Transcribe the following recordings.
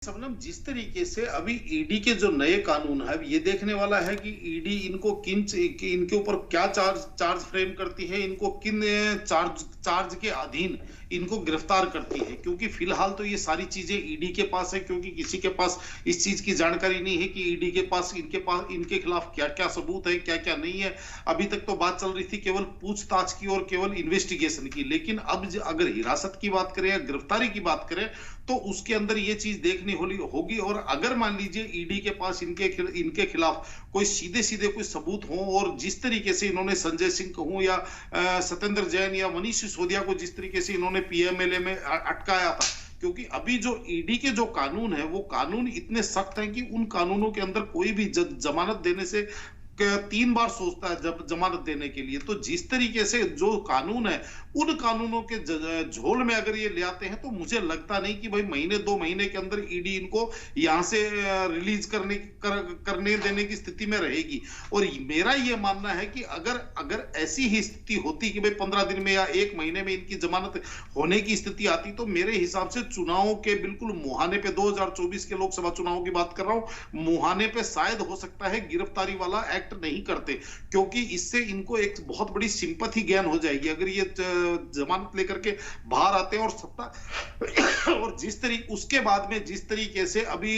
सबनम, जिस तरीके से अभी ईडी के जो नए कानून है, ये देखने वाला है कि ईडी इनको इनके ऊपर क्या चार्ज फ्रेम करती है, इनको किन चार्ज के अधीन इनको गिरफ्तार करती है। क्योंकि फिलहाल तो ये सारी चीजें ईडी के पास है, क्योंकि किसी के पास इस चीज की जानकारी नहीं है कि ईडी के पास इनके खिलाफ क्या क्या सबूत है, क्या क्या नहीं है। अभी तक तो बात चल रही थी केवल पूछताछ की और केवल इन्वेस्टिगेशन की, लेकिन अब अगर हिरासत की बात करें या गिरफ्तारी की बात करें तो उसके अंदर ये चीज देखनी होगी। और अगर मान लीजिए ईडी के पास इनके खिलाफ कोई सीधे सीधे कोई सबूत हो, और जिस तरीके से इन्होंने संजय सिंह को हो या सत्येंद्र जैन या मनीष सिसोदिया को जिस तरीके से इन्होंने पीएमएलए में अटकाया था, क्योंकि अभी जो ईडी के जो कानून है वो कानून इतने सख्त हैं कि उन कानूनों के अंदर कोई भी जमानत देने से 3 बार सोचता है जब जमानत देने के लिए। तो जिस तरीके से जो कानून है उन कानूनों के झोल में अगर ये ले आते हैं तो मुझे लगता नहीं कि भाई महीने 2 महीने के अंदर ईडी इनको यहां से रिलीज करने देने की स्थिति में रहेगी। और मेरा ये मानना है कि अगर ऐसी ही स्थिति होती कि भाई 15 दिन में या 1 महीने में इनकी जमानत होने की स्थिति आती, तो मेरे हिसाब से चुनावों के बिल्कुल मुहाने पे 2024 के लोकसभा चुनावों की बात कर रहा हूं, मुहाने पे शायद हो सकता है गिरफ्तारी वाला एक्ट नहीं करते, क्योंकि इससे इनको एक बहुत बड़ी सिंपैथी गेन हो जाएगी अगर ये जमानत लेकर के बाहर आते हैं। और सत्ता और उसके बाद में जिस तरीके से अभी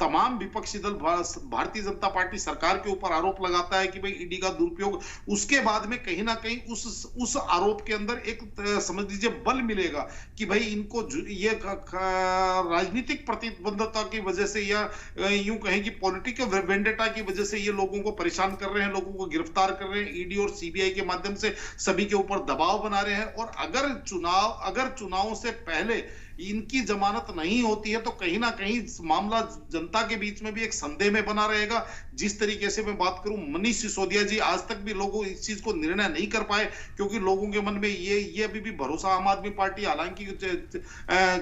तमाम विपक्षी दल भारतीय जनता पार्टी सरकार के ऊपर आरोप लगाता है कि भाई ईडी का दुरुपयोग, उसके बाद में कहीं ना कहीं उस आरोप के अंदर एक समझ लीजिए बल मिलेगा कि भाई इनको ये राजनीतिक प्रतिबद्धता की वजह से या यूं कहें कि पॉलिटिकल वेंडेटा की वजह से ये लोगों को परेशान कर रहे हैं, लोगों को गिरफ्तार कर रहे हैं, ईडी और सीबीआई के माध्यम से सभी के ऊपर दबाव बना रहे हैं। और अगर चुनावों से पहले इनकी जमानत नहीं होती है तो कहीं ना कहीं मामला जनता के बीच में भी एक संदेह में बना रहेगा। जिस तरीके से मैं बात करूं, मनीष सिसोदिया जी आज तक भी लोगों इस चीज को निर्णय नहीं कर पाए, क्योंकि लोगों के मन में ये अभी भी भरोसा, आम आदमी पार्टी हालांकि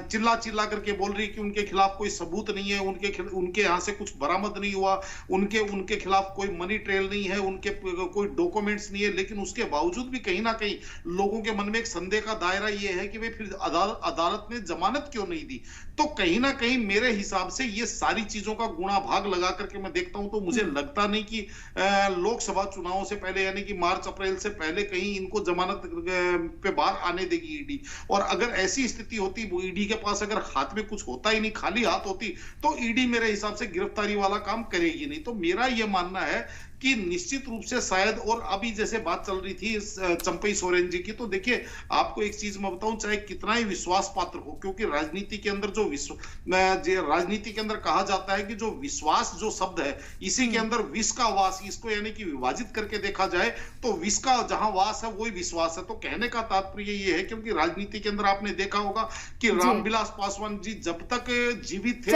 चिल्ला करके बोल रही कि उनके खिलाफ कोई सबूत नहीं है, उनके यहां से कुछ बरामद नहीं हुआ, उनके खिलाफ कोई मनी ट्रेल नहीं है, उनके कोई डॉक्यूमेंट्स नहीं है, लेकिन उसके बावजूद भी कहीं ना कहीं लोगों के मन में एक संदेह का दायरा ये है कि भाई फिर अदालत ने जमानत क्यों नहीं दी। तो कहीं ना कहीं मेरे हिसाब से ये सारी चीजों का गुणा भाग लगा करके मैं देखता हूं तो मुझे लगता नहीं कि लोकसभा चुनावों से पहले यानी कि मार्च अप्रैल से पहले कहीं इनको जमानत पे बाहर आने देगी ईडी। और अगर ऐसी स्थिति होती, वो ईडी के पास अगर हाथ में कुछ होता ही नहीं, खाली हाथ होती, तो ईडी मेरे हिसाब से गिरफ्तारी वाला काम करेगी नहीं। तो मेरा यह मानना है कि निश्चित रूप से शायद, और अभी जैसे बात चल रही थी चंपई सोरेन जी की, तो देखिए आपको एक चीज मैं बताऊं, चाहे कितना ही विश्वास पात्र हो, क्योंकि राजनीति के अंदर राजनीति के अंदर कहा जाता है कि जो विश्वास जो शब्द है, इसी के अंदर विष का वास, इसको यानी कि विभाजित करके देखा जाए तो विष का जहां वास है वही विश्वास है। तो कहने का तात्पर्य ये है, क्योंकि राजनीति के अंदर आपने देखा होगा कि रामविलास पासवान जी जब तक जीवित थे